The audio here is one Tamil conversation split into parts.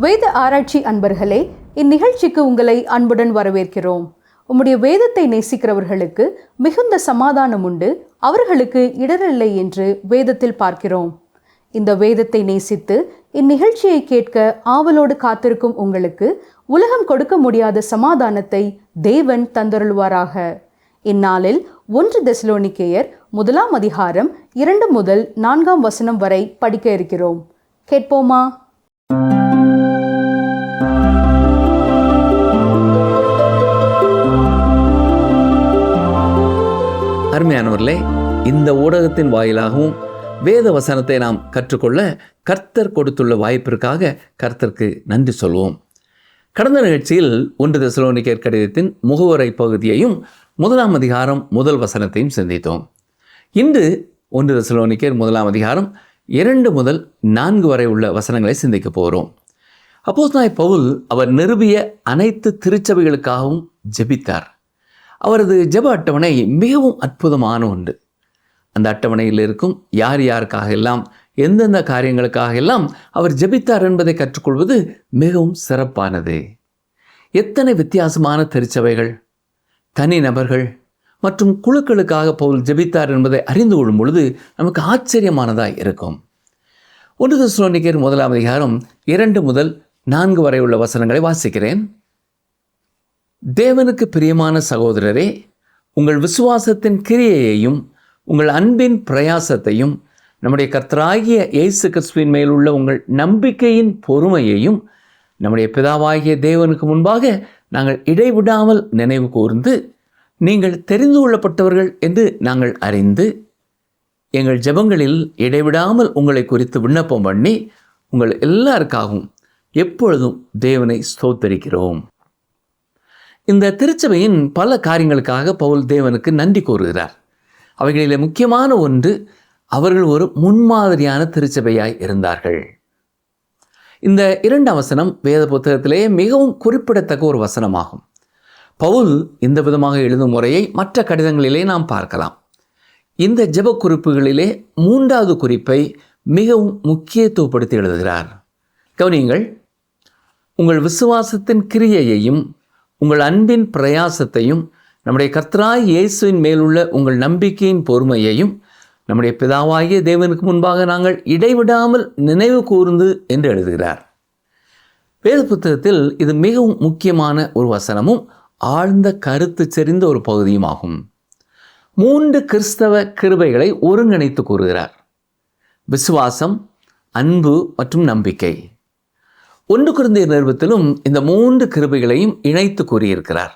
வேத ஆராய்ச்சி அன்பர்களே, இந்நிகழ்ச்சிக்கு உங்களை அன்புடன் வரவேற்கிறோம். உம்முடைய வேதத்தை நேசிக்கிறவர்களுக்கு மிகுந்த சமாதானம் உண்டு, அவர்களுக்கு இடரில்லை என்று வேதத்தில் பார்க்கிறோம். இந்த வேதத்தை நேசித்து இந்நிகழ்ச்சியை கேட்க ஆவலோடு காத்திருக்கும் உங்களுக்கு உலகம் கொடுக்க முடியாத சமாதானத்தை தேவன் தந்தருள்வாராக. இந்நாளில் 1 தெசலோனிக்கேயர் 1 அதிகாரம் 2 முதல் 4 வரை படிக்க இருக்கிறோம். கேட்போமா? அருமையானவர்களே, இந்த ஊடகத்தின் வாயிலாகவும் வேத வசனத்தை நாம் கற்றுக்கொள்ள கர்த்தர் கொடுத்துள்ள வாய்ப்பிற்காக கர்த்தருக்கு நன்றி சொல்வோம். கடந்த நிகழ்ச்சியில் 1 தெசலோனிக்கேயர் கடிதத்தின் முகவுரை பகுதியையும் 1 அதிகாரம் 1 வசனத்தையும் சிந்தித்தோம். இன்று 1 தெசலோனிக்கேயர் 1 அதிகாரம் 2 முதல் 4 வரை உள்ள வசனங்களை சிந்திக்க போகிறோம். அப்போஸ்தலனாகிய பவுல் அவர் நிறுவிய அனைத்து திருச்சபைகளுக்காகவும் ஜெபித்தார். அவரது ஜெப அட்டவணை மிகவும் அற்புதமான ஒன்று. அந்த அட்டவணையில் இருக்கும் யார் யாருக்காக எல்லாம் எந்தெந்த காரியங்களுக்காக எல்லாம் அவர் ஜெபித்தார் என்பதை கற்றுக்கொள்வது மிகவும் சிறப்பானது. எத்தனை வித்தியாசமான திருச்சபைகள், தனி நபர்கள் மற்றும் குழுக்களுக்காக பவுல் ஜெபித்தார் என்பதை அறிந்து கொள்ளும் பொழுது நமக்கு ஆச்சரியமானதாக இருக்கும். 1 தெசலோனிக்கேயர் 1 அதிகாரம் 2 முதல் 4 வரை உள்ள வசனங்களை வாசிக்கிறேன். தேவனுக்கு பிரியமான சகோதரரே, உங்கள் விசுவாசத்தின் கிரியையையும் உங்கள் அன்பின் பிரயாசத்தையும் நம்முடைய கர்த்தராகிய இயேசு கிறிஸ்துவின் மேலுள்ள உங்கள் நம்பிக்கையின் பொறுமையையும் நம்முடைய பிதாவாகிய தேவனுக்கு முன்பாக நாங்கள் இடைவிடாமல் நினைவு கூர்ந்து, நீங்கள் தெரிந்து கொள்ளப்பட்டவர்கள் என்று நாங்கள் அறிந்து எங்கள் ஜெபங்களில் இடைவிடாமல் உங்களை குறித்து விண்ணப்பம் பண்ணி உங்கள் எல்லாருக்காகவும் எப்பொழுதும் தேவனை ஸ்தோத்தரிக்கிறோம். இந்த திருச்சபையின் பல காரியங்களுக்காக பவுல் தேவனுக்கு நன்றி கூறுகிறார். அவைகளில் முக்கியமான ஒன்று, அவர்கள் ஒரு முன்மாதிரியான திருச்சபையாய் இருந்தார்கள். இந்த 2 வசனம் வேத புத்தகத்திலேயே மிகவும் குறிப்பிடத்தக்க ஒரு வசனமாகும். பவுல் இந்த விதமாக எழுதும் முறையை மற்ற கடிதங்களிலே நாம் பார்க்கலாம். இந்த ஜெப குறிப்புகளிலே 3வது குறிப்பை மிகவும் முக்கியத்துவப்படுத்தி எழுதுகிறார். கவனியுங்கள். உங்கள் விசுவாசத்தின் கிரியையையும் உங்கள் அன்பின் பிரயாசத்தையும் நம்முடைய கர்த்தராகிய இயேசுவின் மேலுள்ள உங்கள் நம்பிக்கையின் பொறுமையையும் நம்முடைய பிதாவாகிய தேவனுக்கு முன்பாக நாங்கள் இடைவிடாமல் நினைவு கூர்ந்து என்று எழுதுகிறார். வேத புத்தகத்தில் இது மிகவும் முக்கியமான ஒரு வசனமும் ஆழ்ந்த கருத்து செறிந்த ஒரு பகுதியும் ஆகும். 3 கிறிஸ்தவ கிருபைகளை ஒருங்கிணைத்து கூறுகிறார்: விசுவாசம், அன்பு மற்றும் நம்பிக்கை. 1 கொரிந்தியர் நிருபத்திலும் இந்த 3 கிருபைகளையும் இணைத்து கூறியிருக்கிறார்.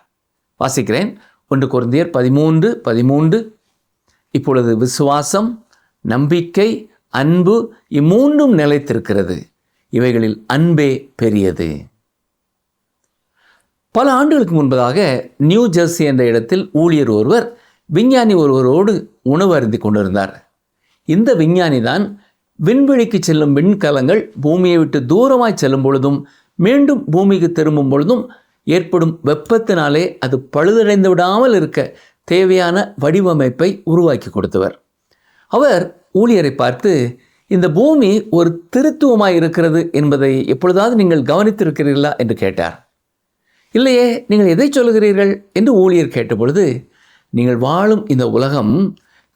வாசிக்கிறேன். 1 கொரிந்தியர் 13:13. இப்பொழுது விசுவாசம், நம்பிக்கை, அன்பு இம்மூன்றும் நிலைத்திருக்கிறது, இவைகளில் அன்பே பெரியது. பல ஆண்டுகளுக்கு முன்பதாக நியூ ஜெர்சி என்ற இடத்தில் ஊழியர் ஒருவர் விஞ்ஞானி ஒருவரோடு உணவு அருந்தி கொண்டிருந்தார். இந்த விஞ்ஞானி தான் விண்வெளிக்கு செல்லும் விண்கலங்கள் பூமியை விட்டு தூரமாய் செல்லும் பொழுதும் மீண்டும் பூமிக்கு திரும்பும் பொழுதும் ஏற்படும் வெப்பத்தினாலே அது பழுதடைந்து விடாமல் இருக்க தேவையான வடிவமைப்பை உருவாக்கி கொடுத்தவர். அவர் ஊழியரை பார்த்து, இந்த பூமி ஒரு திருத்துவமாய் இருக்கிறது என்பதை எப்பொழுதாவது நீங்கள் கவனித்திருக்கிறீர்களா என்று கேட்டார். இல்லையே, நீங்கள் எதை சொல்லுகிறீர்கள் என்று ஊழியர் கேட்டபொழுது, நீங்கள் வாழும் இந்த உலகம்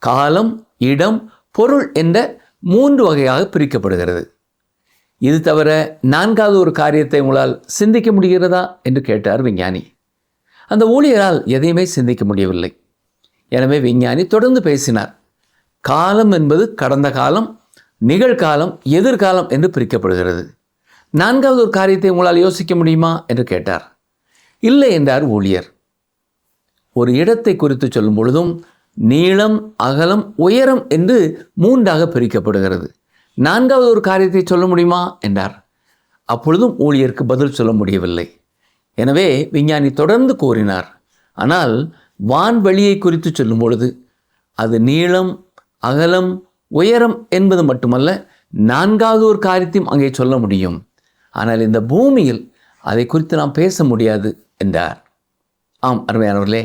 காலம், இடம், பொருள் என்ற 3 வகையாக பிரிக்கப்படுகிறது. இது தவிர 4வது ஒரு காரியத்தை உங்களால் சிந்திக்க முடிகிறதா என்று கேட்டார் விஞ்ஞானி. அந்த ஊழியரால் எதையுமே சிந்திக்க முடியவில்லை. எனவே விஞ்ஞானி தொடர்ந்து பேசினார். காலம் என்பது கடந்த காலம், நிகழ்காலம், எதிர்காலம் என்று பிரிக்கப்படுகிறது. 4வது ஒரு காரியத்தை உங்களால் யோசிக்க முடியுமா என்று கேட்டார். இல்லை என்றார் ஊழியர். ஒரு இடத்தை குறித்து சொல்லும் பொழுதும் நீளம், அகலம், உயரம் என்று 3ஆக பிரிக்கப்படுகிறது. 4வது ஒரு காரியத்தை சொல்ல முடியுமா என்றார். அப்பொழுதும் ஊழியருக்கு பதில் சொல்ல முடியவில்லை. எனவே விஞ்ஞானி தொடர்ந்து கூறினார். ஆனால் வான்வெளியை குறித்து சொல்லும் பொழுது அது நீளம், அகலம், உயரம் என்பது மட்டுமல்ல, 4வது ஒரு காரியத்தையும் அங்கே சொல்ல முடியும். ஆனால் இந்த பூமியில் அதை குறித்து நாம் பேச முடியாது என்றார். ஆம் அருமையானவர்களே,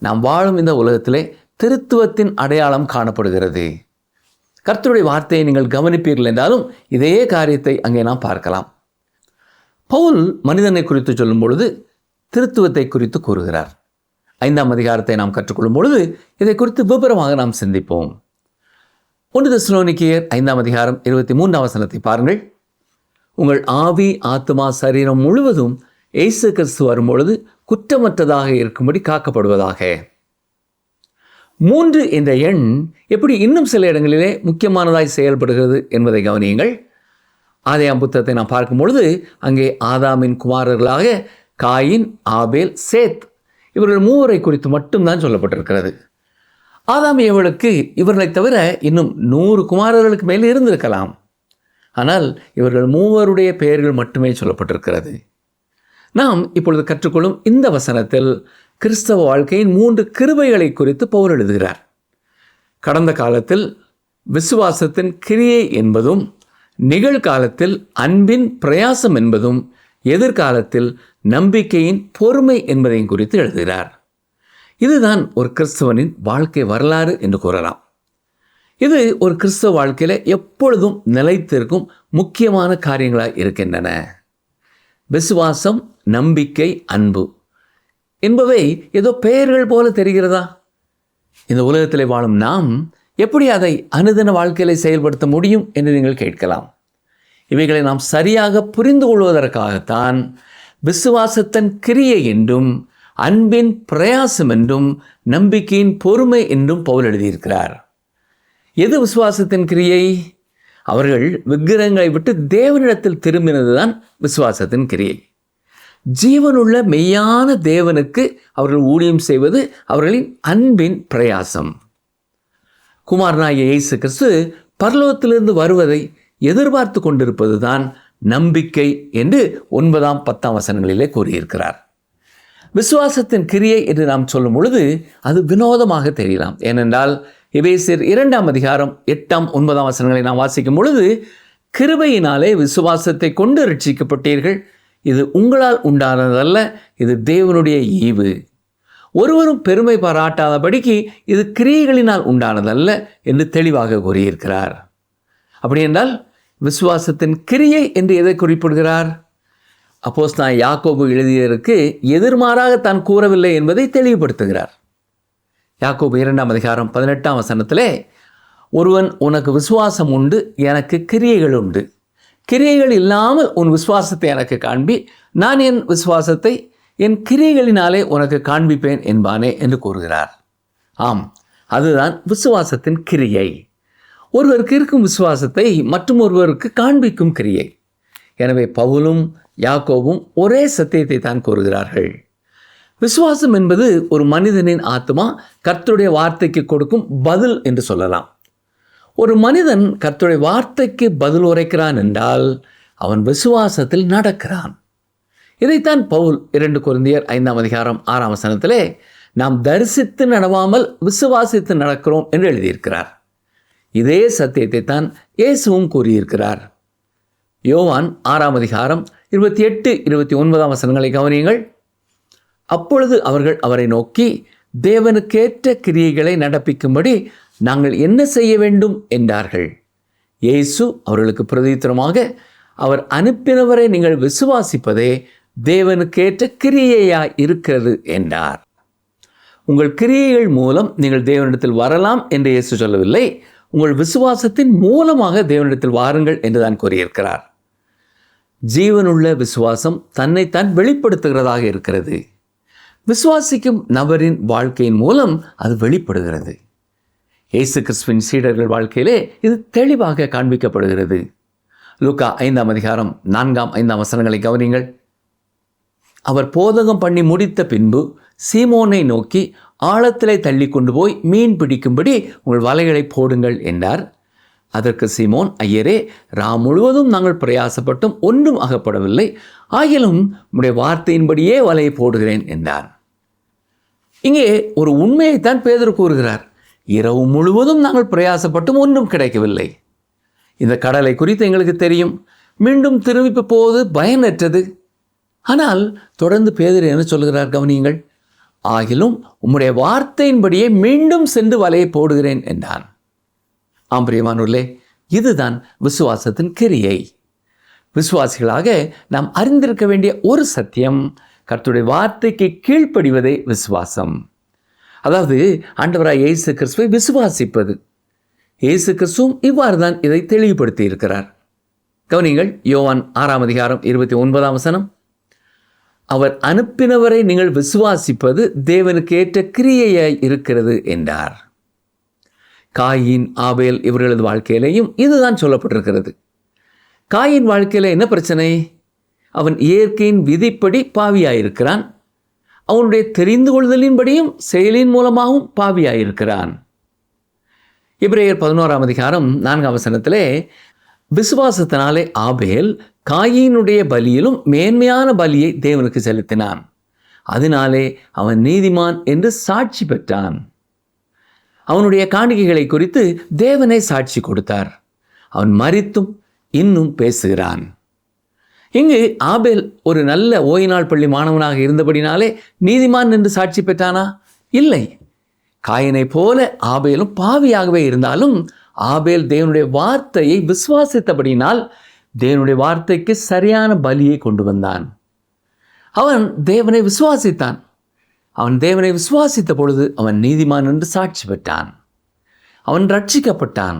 நாம் வாழும் இந்த உலகத்திலே திருத்துவத்தின் அடையாளம் காணப்படுகிறது. கர்த்தருடைய வார்த்தையை நீங்கள் கவனிப்பீர்கள் என்றாலும் இதே காரியத்தை அங்கே நாம் பார்க்கலாம். பவுல் மனிதனை குறித்து சொல்லும் பொழுது திருத்துவத்தை குறித்து கூறுகிறார். 5ஆம் அதிகாரத்தை நாம் கற்றுக்கொள்ளும் பொழுது இதை குறித்து விபரமாக நாம் சிந்திப்போம். 1 தெசலோனிக்கேயர் 5ஆம் அதிகாரம் 23ஆம் வசனத்தை பாருங்கள். உங்கள் ஆவி, ஆத்துமா, சரீரம் முழுவதும் இயேசு கிறிஸ்து வரும்பொழுது குற்றமற்றதாக இருக்கும்படி காக்கப்படுவதாக. 3 என்ற எண் எப்படி இன்னும் சில இடங்களிலே முக்கியமானதாய் செயல்படுகிறது என்பதை கவனியுங்கள். ஆதியாம் புத்தகத்தை நாம் பார்க்கும் பொழுது அங்கே ஆதாமின் குமாரர்களாக காயின், ஆபேல், சேத் இவர்கள் 3 குறித்து மட்டும்தான் சொல்லப்பட்டிருக்கிறது. ஆதாம் ஏவலுக்கு இவர்களை தவிர இன்னும் 100 குமாரர்களுக்கு மேல் இருந்திருக்கலாம். ஆனால் இவர்கள் 3 பெயர்கள் மட்டுமே சொல்லப்பட்டிருக்கிறது. நாம் இப்பொழுது கற்றுக்கொள்ளும் இந்த வசனத்தில் கிறிஸ்தவ வாழ்க்கையின் 3 கிருபைகளை குறித்து பவுல் எழுதுகிறார். கடந்த காலத்தில் விசுவாசத்தின் கிரியை என்பதும், நிகழ்காலத்தில் அன்பின் பிரயாசம் என்பதும், எதிர்காலத்தில் நம்பிக்கையின் பொறுமை என்பதையும் குறித்து எழுதுகிறார். இதுதான் ஒரு கிறிஸ்தவனின் வாழ்க்கை வரலாறு என்று கூறலாம். இது ஒரு கிறிஸ்தவ வாழ்க்கையில் எப்பொழுதும் நிலைத்திருக்கும் முக்கியமான காரியங்களாக இருக்கின்றன. விசுவாசம், நம்பிக்கை, அன்பு என்பவை ஏதோ பெயர்கள் போல தெரிகிறதா? இந்த உலகத்தில் வாழும் நாம் எப்படி அதை அனுதின வாழ்க்கையில் செயல்படுத்த முடியும் என்று நீங்கள் கேட்கலாம். இவைகளை நாம் சரியாக புரிந்து கொள்வதற்காகத்தான் விசுவாசத்தின் கிரியை என்றும், அன்பின் பிரயாசம் என்றும், நம்பிக்கையின் பொறுமை என்றும் பவுல் எழுதியிருக்கிறார். எது விசுவாசத்தின் கிரியை? அவர்கள் விக்கிரகங்களை விட்டு தேவனிடத்தில் திரும்பினதுதான் விசுவாசத்தின் கிரியை. ஜீவனுள்ள மெய்யான தேவனுக்கு அவர்கள் ஊழியம் செய்வது அவர்களின் அன்பின் பிரயாசம். குமாரனாகிய இயேசு கிறிஸ்து பரலோகத்திலிருந்து வருவதை எதிர்பார்த்து கொண்டிருப்பது தான் நம்பிக்கை என்று 9ஆம் 10ஆம் வசனங்களிலே கூறியிருக்கிறார். விசுவாசத்தின் கிரியை என்று நாம் சொல்லும் பொழுது அது வினோதமாக தெரியலாம். ஏனென்றால் எபேசியர் 2ஆம் அதிகாரம் 8ஆம் 9ஆம் வசனங்களை நாம் வாசிக்கும் பொழுது, கிருபையினாலே விசுவாசத்தை கொண்டு ரட்சிக்கப்பட்டீர்கள், இது உங்களால் உண்டானதல்ல, இது தேவனுடைய ஈவு, ஒருவரும் பெருமை பாராட்டாதபடிக்கு இது கிரியைகளினால் உண்டானதல்ல என்று தெளிவாக கூறியிருக்கிறார். அப்படி என்றால் விசுவாசத்தின் கிரியை என்று எதை குறிப்பிடுகிறார்? அப்போஸ்தலனாகிய யாக்கோபு எழுதியதற்கு எதிர்மாறாக தான் கூறவில்லை என்பதை தெளிவுபடுத்துகிறார். யாக்கோபு 2ஆம் அதிகாரம் 18ஆம் வசனத்திலே, ஒருவன் உனக்கு விசுவாசம் உண்டு, எனக்கு கிரியைகள் உண்டு, கிரியைகள் இல்லாமல் உன் விசுவாசத்தை எனக்கு காண்பி, நான் என் விசுவாசத்தை என் கிரியைகளினாலே உனக்கு காண்பிப்பேன் என்பானே என்று கூறுகிறார். ஆம், அதுதான் விசுவாசத்தின் கிரியை. ஒருவருக்கு இருக்கும் விசுவாசத்தை மற்றும் ஒருவருக்கு காண்பிக்கும் கிரியை. எனவே பவுலும் யாக்கோபும் ஒரே சத்தியத்தை தான் கூறுகிறார்கள். விசுவாசம் என்பது ஒரு மனிதனின் ஆத்மா கர்த்தருடைய வார்த்தைக்கு கொடுக்கும் பதில் என்று சொல்லலாம். ஒரு மனிதன் கர்த்தருடைய வார்த்தைக்கு பதில் உரைக்கிறான் என்றால் அவன் விசுவாசத்தில் நடக்கிறான். இதைத்தான் பவுல் 2 கொரிந்தியர் 5ஆம் அதிகாரம் 6ஆம் வசனத்திலே நாம் தரிசித்து நடவாமல் விசுவாசித்து நடக்கிறோம் என்று எழுதியிருக்கிறார். இதே சத்தியத்தை தான் இயேசுவும் கூறியிருக்கிறார். யோவான் 6ஆம் அதிகாரம் 28, 29ஆம் வசனங்களை கவனியுங்கள். அப்பொழுது அவர்கள் அவரை நோக்கி, தேவனுக்கேற்ற கிரியைகளை நடப்பிக்கும்படி நாங்கள் என்ன செய்ய வேண்டும் என்றார்கள். இயேசு அவர்களுக்கு பிரதித்திரமாக, அவர் அனுப்பினவரை நீங்கள் விசுவாசிப்பதே தேவனுக்கேற்ற கிரியையாய் இருக்கிறது என்றார். உங்கள் கிரியைகள் மூலம் நீங்கள் தேவனிடத்தில் வரலாம் என்று இயேசு சொல்லவில்லை, உங்கள் விசுவாசத்தின் மூலமாக தேவனிடத்தில் வாருங்கள் என்றுதான் கூறியிருக்கிறார். ஜீவனுள்ள விசுவாசம் தன்னைத்தான் வெளிப்படுத்துகிறதாக இருக்கிறது. விசுவாசிக்கும் நபரின் வாழ்க்கையின் மூலம் அது வெளிப்படுகிறது. இயேசு கிறிஸ்துவின் சீடர்கள் வாழ்க்கையிலே இது தெளிவாக காண்பிக்கப்படுகிறது. லூக்கா 5ஆம் அதிகாரம் 4, 5ஆம் வசனங்களை கவனிங்கள். அவர் போதகம் பண்ணி முடித்த பின்பு சீமோனை நோக்கி, ஆழத்திலே தள்ளி கொண்டு போய் மீன் பிடிக்கும்படி உங்கள் வலைகளை போடுங்கள் என்றார். அதற்கு சீமோன், ஐயரே, ராம் முழுவதும் நாங்கள் பிரயாசப்பட்டும் ஒன்றும் அகப்படவில்லை, ஆகிலும் உம்முடைய வார்த்தையின்படியே வலையை போடுகிறேன் என்றார். இங்கே ஒரு உண்மையைத்தான் பேதுரு கூறுகிறார். இரவு முழுவதும் நாங்கள் பிரயாசப்பட்டும் ஒன்றும் கிடைக்கவில்லை. இந்த கடலை குறித்து எங்களுக்கு தெரியும், மீண்டும் திரும்பி போவது பயனற்றது. ஆனால் தொடர்ந்து பேதுரு என்ன சொல்கிறார் கவனியுங்கள். ஆகிலும் உம்முடைய வார்த்தையின்படியே மீண்டும் சென்று வலையை போடுகிறேன் என்றான். ஆம் பிரியமானவர்களே, இதுதான் விசுவாசத்தின் கிரியை. விசுவாசிகளாக நாம் அறிந்திருக்க வேண்டிய ஒரு சத்தியம், கர்த்தருடைய வார்த்தைக்கு கீழ்ப்படிவதே விசுவாசம். அதாவது ஆண்டவராய் இயேசு கிறிஸ்துவை விசுவாசிப்பது. இயேசு கிறிஸ்துவும் இவ்வாறு தான் இதை தெளிவுபடுத்தி இருக்கிறார். கவனிங்கள், யோவான் 6:29 அவர் அனுப்பினவரை நீங்கள் விசுவாசிப்பது தேவனுக்கு ஏற்ற கிரியையாய் இருக்கிறது என்றார். காயின், ஆபேல் இவர்களது வாழ்க்கையிலையும் இதுதான் சொல்லப்பட்டிருக்கிறது. காயின் வாழ்க்கையில் என்ன பிரச்சனை? அவன் இயற்கையின் விதிப்படி பாவியாயிருக்கிறான். அவனுடைய தெரிந்து கொள்தலின்படியும் செயலின் மூலமாகவும் பாவியாயிருக்கிறான். எபிரேயர் 11:4 விசுவாசத்தினாலே ஆபேல் காயினுடைய பலியிலும் மேன்மையான பலியை தேவனுக்கு செலுத்தினான். அதனாலே அவன் நீதிமான் என்று சாட்சி பெற்றான். அவனுடைய காணிக்கைகளை குறித்து தேவனை சாட்சி கொடுத்தார். அவன் மரித்தும் இன்னும் பேசுகிறான். இங்கு ஆபேல் ஒரு நல்ல ஓய்நாள் பள்ளி மாணவனாக இருந்தபடினாலே நீதிமான் என்று சாட்சி பெற்றானா? இல்லை. காயினை போல ஆபேலும் பாவியாகவே இருந்தாலும் ஆபேல் தேவனுடைய வார்த்தையை விசுவாசித்தபடினால் தேவனுடைய வார்த்தைக்கு சரியான பலியை கொண்டு வந்தான். அவன் தேவனை விசுவாசித்தான். அவன் தேவனை விசுவாசித்த பொழுது அவன் நீதிமான் என்று சாட்சி பெற்றான். அவன் ரட்சிக்கப்பட்டான்.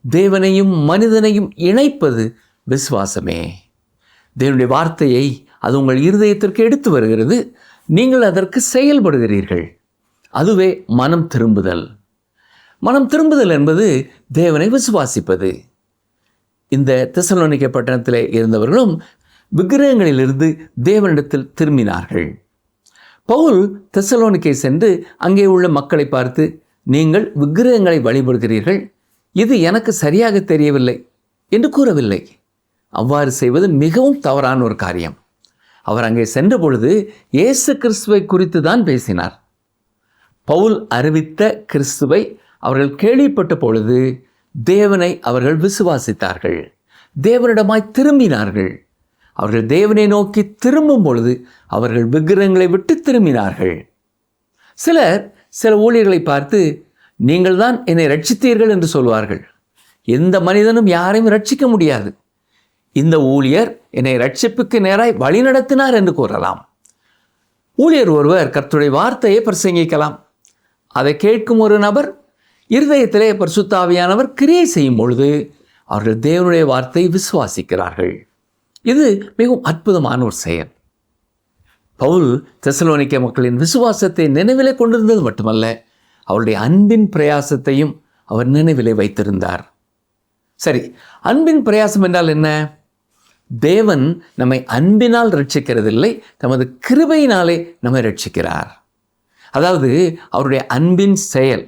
தேவனையும் மனிதனையும் இணைப்பது விசுவாசமே. தேவனுடைய வார்த்தையை அது உங்கள் இருதயத்திற்கு எடுத்து வருகிறது. நீங்கள் அதற்கு செயல்படுகிறீர்கள். அதுவே மனம் திரும்புதல். மனம் திரும்புதல் என்பது தேவனை விசுவாசிப்பது. இந்த தெசலோனிக்கே பட்டணத்திலே இருந்தவர்களும் விக்கிரகங்களிலிருந்து தேவனிடத்தில் திரும்பினார்கள். பவுல் தெசலோனிக்கே சென்று அங்கே உள்ள மக்களை பார்த்து, நீங்கள் விக்கிரகங்களை வழிபடுகிறீர்கள், இது எனக்கு சரியாக தெரியவில்லை என்று கூறவில்லை. அவ்வாறு செய்வது மிகவும் தவறான ஒரு காரியம். அவர் அங்கே சென்ற பொழுது இயேசு கிறிஸ்துவை குறித்து தான் பேசினார். பவுல் அறிவித்த கிறிஸ்துவை அவர்கள் கேள்விப்பட்ட பொழுது தேவனை அவர்கள் விசுவாசித்தார்கள். தேவனிடமாய் திரும்பினார்கள். அவர்கள் தேவனை நோக்கி திரும்பும் பொழுது அவர்கள் விக்கிரகங்களை விட்டு திரும்பினார்கள். சில ஊழியர்களை பார்த்து, நீங்கள் தான் என்னை ரட்சித்தீர்கள் என்று சொல்வார்கள். எந்த மனிதனும் யாரையும் ரட்சிக்க முடியாது. இந்த ஊழியர் என்னை ரட்சிப்புக்கு நேராய் வழிநடத்தினார் என்று கூறலாம். ஊழியர் ஒருவர் கர்த்தருடைய வார்த்தையை பிரசங்கிக்கலாம். அதை கேட்கும் ஒரு நபர் இருதயத்திலே பரிசுத்த ஆவியானவர் கிரியை செய்யும் பொழுது அவர்கள் தேவனுடைய வார்த்தையை விசுவாசிக்கிறார்கள். இது மிகவும் அற்புதமான ஒரு செயல். பவுல் தெசலோனிக்கே மக்களின் விசுவாசத்தை நினைவிலே கொண்டிருந்தது மட்டுமல்ல, அவருடைய அன்பின் பிரயாசத்தையும் அவர் நினைவிலே வைத்திருந்தார். சரி, அன்பின் பிரயாசம் என்றால் என்ன? தேவன் நம்மை அன்பினால் ரட்சிக்கிறதில்லை, தமது கிருபையினாலே நம்மை ரட்சிக்கிறார். அதாவது அவருடைய அன்பின் செயல்.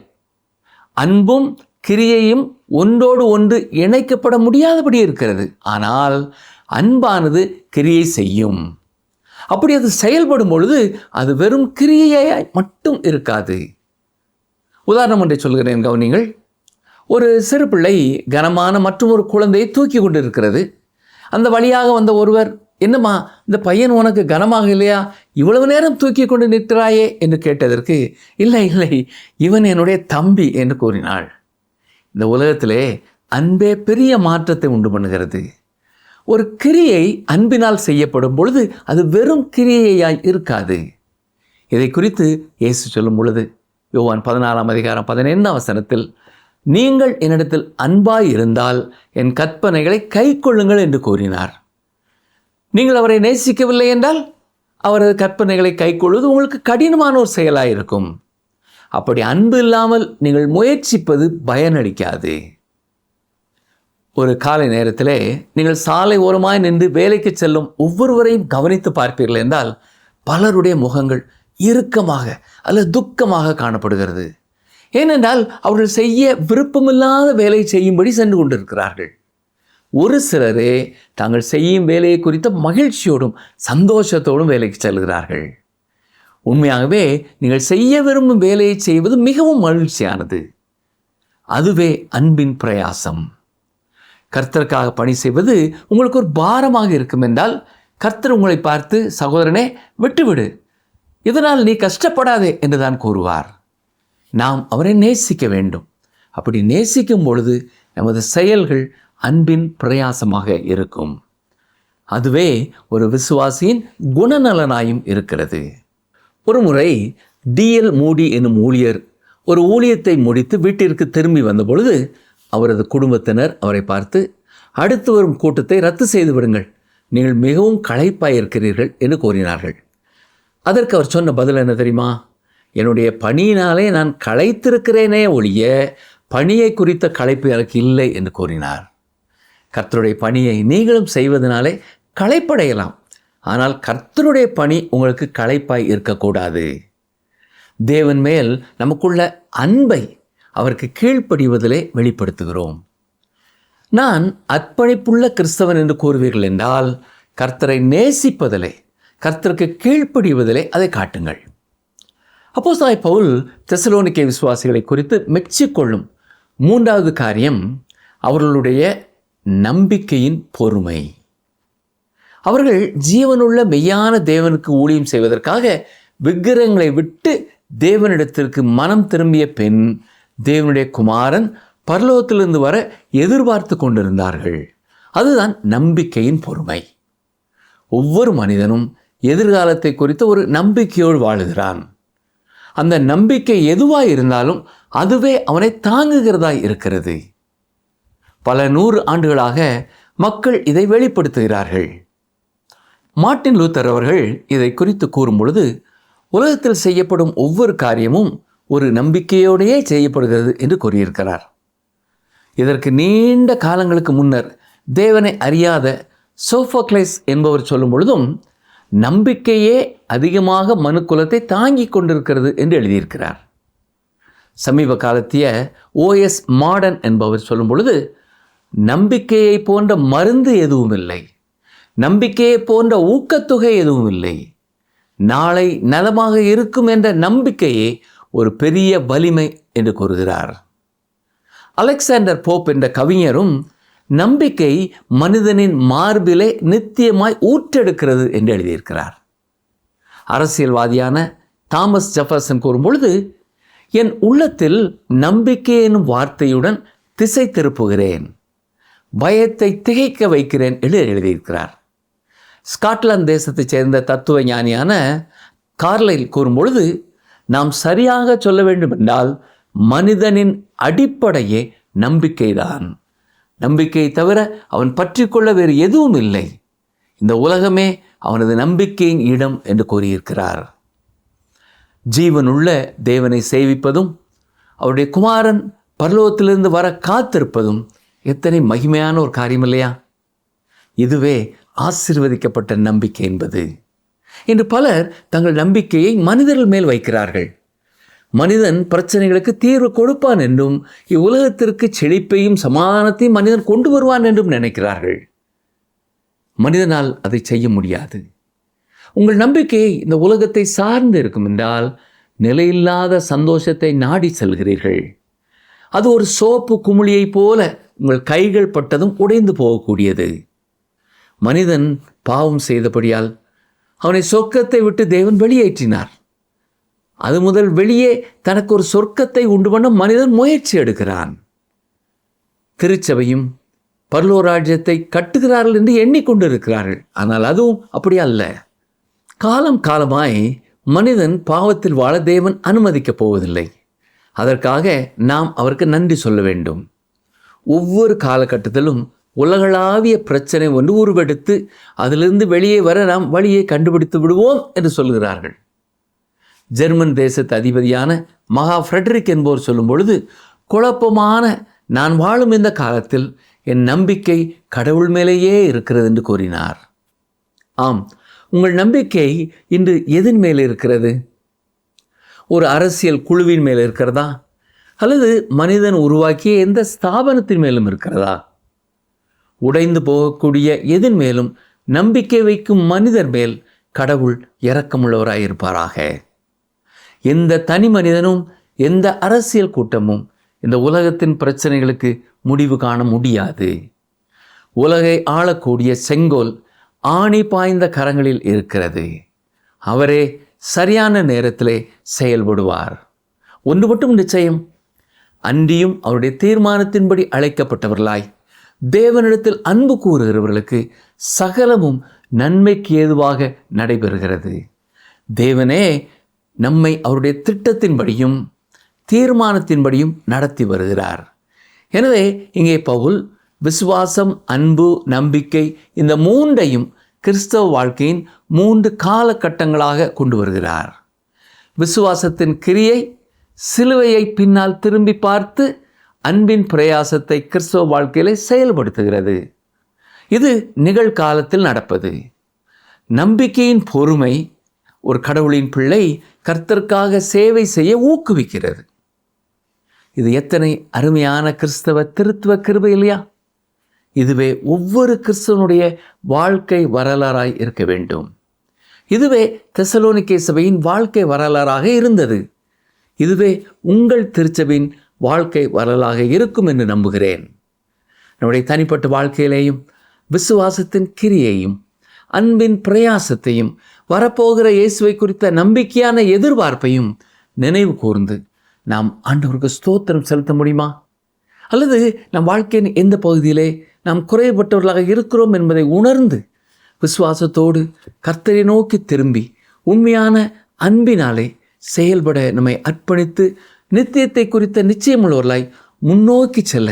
அன்பும் கிரியையும் ஒன்றோடு ஒன்று இணைக்கப்பட முடியாதபடி இருக்கிறது. ஆனால் அன்பானது கிரியை செய்யும். அப்படி அது செயல்படும் பொழுது அது வெறும் கிரியையாய் மட்டும் இருக்காது. உதாரணம் ஒன்றை சொல்கிறேன், கவனிங்கள். ஒரு சிறு பிள்ளை கனமான மற்றும் ஒரு குழந்தையை தூக்கி கொண்டு இருக்கிறது. அந்த வழியாக வந்த ஒருவர், என்னம்மா இந்த பையன் உனக்கு கனமாக இல்லையா, இவ்வளவு நேரம் தூக்கி கொண்டு நிற்கிறாயே என்று கேட்டதற்கு, இல்லை இவன் என்னுடைய தம்பி என்று கூறினாள். இந்த உலகத்திலே அன்பே பெரிய மாற்றத்தை உண்டு பண்ணுகிறது. ஒரு கிரியை அன்பினால் செய்யப்படும் பொழுது அது வெறும் கிரியையாய் இருக்காது. இதை குறித்து இயேசு சொல்லும் பொழுது யோவான் 14:15 நீங்கள் என்னிடத்தில் அன்பாய் இருந்தால் என் கற்பனைகளை கைக்கொள்ளுங்கள் என்று கூறினார். நீங்கள் அவரை நேசிக்கவில்லை என்றால் அவரது கற்பனைகளை கைக்கொள்வது உங்களுக்கு கடினமான ஒரு செயலாயிருக்கும். அப்படி அன்பு இல்லாமல் நீங்கள் முயற்சிப்பது பயனளிக்காது. ஒரு காலை நேரத்திலே நீங்கள் சாலை ஓரமாய் நின்று வேலைக்கு செல்லும் ஒவ்வொருவரையும் கவனித்து பார்ப்பீர்கள் என்றால் பலருடைய முகங்கள் இறுக்கமாக அல்லது துக்கமாக காணப்படுகிறது. ஏனென்றால் அவர்கள் செய்ய விருப்பமில்லாத வேலை செய்யும்படி சென்று கொண்டிருக்கிறார்கள். ஒரு சிலரே தாங்கள் செய்யும் வேலையை குறித்த மகிழ்ச்சியோடும் சந்தோஷத்தோடும் வேலைக்கு செல்கிறார்கள். உண்மையாகவே நீங்கள் செய்ய விரும்பும் வேலையை செய்வது மிகவும் மகிழ்ச்சியானது. அதுவே அன்பின் பிரயாசம். கர்த்தருக்காக பணி செய்வது உங்களுக்கு ஒரு பாரமாக இருக்கும் என்றால் கர்த்தர் உங்களை பார்த்து, சகோதரனே விட்டுவிடு, இதனால் நீ கஷ்டப்படாதே என்று தான் கூறுவார். நாம் அவரை நேசிக்க வேண்டும். அப்படி நேசிக்கும் பொழுது நமது செயல்கள் அன்பின் பிரயாசமாக இருக்கும். அதுவே ஒரு விசுவாசியின் குணநலனாயும் இருக்கிறது. ஒரு முறை D.L. மூடி என்னும் ஊழியர் ஒரு ஊழியத்தை முடித்து வீட்டிற்கு திரும்பி வந்தபொழுது அவரது குடும்பத்தினர் அவரை பார்த்து, அடுத்து வரும் கூட்டத்தை ரத்து செய்து விடுங்கள், நீங்கள் மிகவும் களைப்பாயிருக்கிறீர்கள் என்று கூறினார்கள். அதற்கு அவர் சொன்ன பதில் என்ன தெரியுமா? என்னுடைய பணியினாலே நான் களைத்திருக்கிறேனே ஒழிய பணியை குறித்த களைப்பு எனக்கு இல்லை என்று கூறினார். கர்த்தருடைய பணியை நீங்களும் செய்வதனாலே களைப்படையலாம், ஆனால் கர்த்தருடைய பணி உங்களுக்கு களைப்பாய் இருக்கக்கூடாது. தேவன் மேல் நமக்குள்ள அன்பை அவருக்கு கீழ்ப்படிவதிலே வெளிப்படுத்துகிறோம். நான் அர்ப்பணிப்புள்ள கிறிஸ்தவன் என்று கூறுவீர்கள் என்றால் கர்த்தரை நேசிப்பதிலே, கர்த்தருக்கு கீழ்ப்படிவதிலே அதை காட்டுங்கள். அப்போஸ்தலனாகிய பவுல் தெசலோனிக்கே விசுவாசிகளை குறித்து மெச்சிக்கொள்ளும் மூன்றாவது காரியம் அவர்களுடைய நம்பிக்கையின் பொறுமை. அவர்கள் ஜீவனுள்ள மெய்யான தேவனுக்கு ஊழியம் செய்வதற்காக விக்கிரகங்களை விட்டு தேவனிடத்திற்கு மனம் திரும்பிய பின் தேவனுடைய குமாரன் பரலோகத்திலிருந்து வர எதிர்பார்த்து கொண்டிருந்தார்கள். அதுதான் நம்பிக்கையின் பொறுமை. ஒவ்வொரு மனிதனும் எதிர்காலத்தை குறித்து ஒரு நம்பிக்கையோடு வாழுகிறான். அந்த நம்பிக்கை எதுவாய் இருந்தாலும் அதுவே அவனை தாங்குகிறதாய் இருக்கிறது. பல 100 ஆண்டுகளாக மக்கள் இதை வெளிப்படுத்துகிறார்கள். மார்ட்டின் லூத்தர் அவர்கள் இதை குறித்து கூறும் பொழுது, உலகத்தில் செய்யப்படும் ஒவ்வொரு காரியமும் ஒரு நம்பிக்கையோடையே செய்யப்படுகிறது என்று கூறியிருக்கிறார். இதற்கு நீண்ட காலங்களுக்கு முன்னர் தேவனை அறியாத சோஃபோக்லேஸ் என்பவர் சொல்லும் பொழுதும் நம்பிக்கையே அதிகமாக மனுக்குலத்தை தாங்கிக் கொண்டிருக்கிறது என்று எழுதியிருக்கிறார். சமீப காலத்திய O.S. மார்டன் என்பவர் சொல்லும் பொழுது, நம்பிக்கையை போன்ற மருந்து எதுவும் இல்லை, நம்பிக்கையை போன்ற ஊக்கத்தொகை எதுவும் இல்லை, நாளை நலமாக இருக்கும் என்ற நம்பிக்கையே ஒரு பெரிய வலிமை என்று கூறுகிறார். அலெக்சாண்டர் போப் என்ற கவிஞரும் நம்பிக்கை மனிதனின் மார்பிலே நித்தியமாய் ஊற்றெடுக்கிறது என்று எழுதியிருக்கிறார். அரசியல்வாதியான தாமஸ் ஜெஃபர்சன் கூறும் பொழுது, என் உள்ளத்தில் நம்பிக்கை எனும் வார்த்தையுடன் திசை திருப்புகிறேன், பயத்தை திகைக்க வைக்கிறேன் என்று எழுதியிருக்கிறார். ஸ்காட்லாந்து தேசத்தைச் சேர்ந்த தத்துவ ஞானியான கார்லைல் கூறும் பொழுது, நாம் சரியாக சொல்ல வேண்டும் என்றால் மனிதனின் அடிப்படையே நம்பிக்கைதான். நம்பிக்கையை தவிர அவன் பற்றி கொள்ள வேறு எதுவும் இல்லை. இந்த உலகமே அவனது நம்பிக்கையின் இடம் என்று கூறியிருக்கிறார். ஜீவனுள்ள தேவனை சேவிப்பதும் அவருடைய குமாரன் பரலோகத்திலிருந்து வர காத்திருப்பதும் எத்தனை மகிமையான ஒரு காரியம் இல்லையா? இதுவே ஆசீர்வதிக்கப்பட்ட நம்பிக்கை என்பது. இன்று பலர் தங்கள் நம்பிக்கையை மனிதர்கள் மேல் வைக்கிறார்கள். மனிதன் பிரச்சனைகளுக்கு தீர்வு கொடுப்பான் என்றும் இவ்வுலகத்திற்கு செழிப்பையும் சமாதானத்தையும் மனிதன் கொண்டு வருவான் என்றும் நினைக்கிறார்கள். மனிதனால் அதை செய்ய முடியாது. உங்கள் நம்பிக்கை இந்த உலகத்தை சார்ந்து இருக்கும் என்றால் நிலையில்லாத சந்தோஷத்தை நாடி செல்கிறீர்கள். அது ஒரு சோப்பு குமிழியைப் போல உங்கள் கைகள் பட்டதும் உடைந்து போகக்கூடியது. மனிதன் பாவம் செய்தபடியால் அவனை சொர்க்கத்தை விட்டு தேவன் வெளியேற்றினார். அது முதல் வெளியே தனக்கு ஒரு சொர்க்கத்தை உண்டு பண்ண மனிதன் முயற்சி எடுக்கிறான். திருச்சபையும் பரலோராஜ்யத்தை கட்டுகிறார்கள் என்று எண்ணிக்கொண்டிருக்கிறார்கள். ஆனால் அதுவும் அப்படி அல்ல. காலம் காலமாய் மனிதன் பாவத்தில் வாழ தேவன் அனுமதிக்கப் போவதில்லை. அதற்காக நாம் அவருக்கு நன்றி சொல்ல வேண்டும். ஒவ்வொரு காலகட்டத்திலும் உலகளாவிய பிரச்சனை ஒன்று உருவெடுத்து அதிலிருந்து வெளியே வர நாம் வழியை கண்டுபிடித்து விடுவோம் என்று சொல்கிறார்கள். ஜெர்மன் தேசத்து அதிபதியான மகா ஃப்ரெட்ரிக் என்பவர் சொல்லும் பொழுது, குழப்பமான நான் வாழும் இந்த காலத்தில் என் நம்பிக்கை கடவுள் மேலேயே இருக்கிறது என்று கூறினார். ஆம், உங்கள் நம்பிக்கை இன்று எதன் மேல் இருக்கிறது? ஒரு அரசியல் குழுவின் மேல் இருக்கிறதா? அல்லது மனிதன் உருவாக்கிய எந்த ஸ்தாபனத்தின் மேலும் இருக்கிறதா? உடைந்து போகக்கூடிய எதன் மேலும் நம்பிக்கை வைக்கும் மனிதர் மேல் கடவுள் இரக்கமுள்ளவராயிருப்பாராக. எந்த தனி மனிதனும் எந்த அரசியல் கூட்டமும் இந்த உலகத்தின் பிரச்சனைகளுக்கு முடிவு காண முடியாது. உலகை ஆளக்கூடிய செங்கோல் ஆணி பாய்ந்த கரங்களில் இருக்கிறது. அவரே சரியான நேரத்திலே செயல்படுவார். ஒன்று மட்டும் நிச்சயம், அன்றியும் அவருடைய தீர்மானத்தின்படி அழைக்கப்பட்டவர்களாய் தேவனிடத்தில் அன்பு கூறுகிறவர்களுக்கு சகலமும் நன்மைக்கு ஏதுவாக நடைபெறுகிறது. தேவனே நம்மை அவருடைய திட்டத்தின்படியும் தீர்மானத்தின்படியும் நடத்தி வருகிறார். எனவே இங்கே பவுல் விசுவாசம், அன்பு, நம்பிக்கை இந்த மூன்றையும் கிறிஸ்தவ வாழ்க்கையின் 3 காலகட்டங்களாக கொண்டு வருகிறார். விசுவாசத்தின் கிரியை சிலுவையை பின்னால் திரும்பி பார்த்து அன்பின் பிரயாசத்தை கிறிஸ்தவ வாழ்க்கையிலே செயல்படுத்துகிறது. இது நிகழ்காலத்தில் நடப்பது. நம்பிக்கையின் பொறுமை ஒரு கடவுளின் பிள்ளை கர்த்தருக்காக சேவை செய்ய ஊக்குவிக்கிறது. இது எத்தனை அருமையான கிறிஸ்தவ திருத்துவ கிருபை இல்லையா? இதுவே ஒவ்வொரு கிறிஸ்தவனுடைய வாழ்க்கை வரலாறாய் இருக்க வேண்டும். இதுவே தெசலோனிக்கே சபையின் வாழ்க்கை வரலாறாக இருந்தது. இதுவே உங்கள் திருச்சபையின் வாழ்க்கை வரலாறாக இருக்கும் என்று நம்புகிறேன். நம்முடைய தனிப்பட்ட வாழ்க்கையிலேயும் விசுவாசத்தின் கிரியையும் அன்பின் பிரயாசத்தையும் வரப்போகிற இயேசுவை குறித்த நம்பிக்கையான எதிர்பார்ப்பையும் நினைவு கூர்ந்து நாம் ஆண்டவருக்கு ஸ்தோத்திரம் செலுத்த முடியுமா? அல்லது நம் வாழ்க்கையின் எந்த பகுதியிலே நாம் குறைபட்டவர்களாக இருக்கிறோம் என்பதை உணர்ந்து விசுவாசத்தோடு கர்த்தரை நோக்கி திரும்பி உண்மையான அன்பினாலே செயல்பட நம்மை அர்ப்பணித்து நித்தியத்தை குறித்த நிச்சயமுள்ளவர்களாய் முன்னோக்கி செல்ல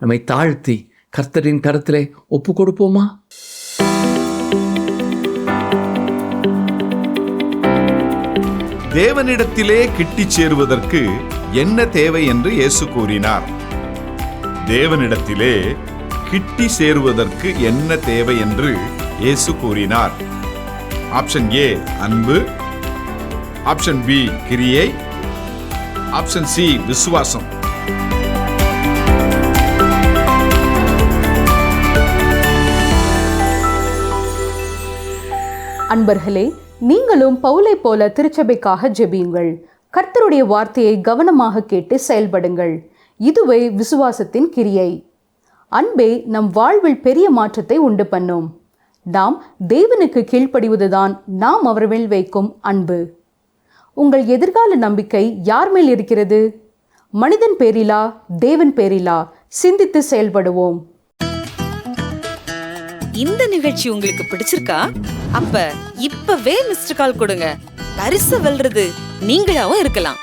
நம்மை தாழ்த்தி கர்த்தரின் கரத்திலே ஒப்பு கொடுப்போமா? தேவனிடத்திலே கிட்டிச் சேருவதற்கு என்ன தேவை என்று இயேசு கூறினார். தேவனிடத்திலே கிட்டி சேருவதற்கு என்ன தேவை என்று இயேசு கூறினார். ஆப்ஷன் ஏ அன்பு, ஆப்ஷன் பி கிரியை, ஆப்ஷன் சி விசுவாசம். அன்பர்களே, நீங்களும் பவுலை போல திருச்சபைக்காக ஜெபியுங்கள். கர்த்தருடைய வார்த்தையை கவனமாக கேட்டு செயல்படுங்கள். இதுவே விசுவாசத்தின் கிரியை. அன்பே நம் வாழ்வில் பெரிய மாற்றத்தை உண்டு பண்ணும். நாம் தேவனுக்கு கீழ்ப்படிவதுதான் நாம் அவர் மேல் வைக்கும் அன்பு. உங்கள் எதிர்கால நம்பிக்கை யார் மேல் இருக்கிறது? மனிதன் பேரிலா, தேவன் பேரிலா? சிந்தித்து செயல்படுவோம். இந்த நிகழ்ச்சி உங்களுக்கு பிடிச்சிருக்கா? அப்ப இப்பவே மிஸ்டர் கால் கொடுங்க. பரிசு வெல்றது நீங்களாவும் இருக்கலாம்.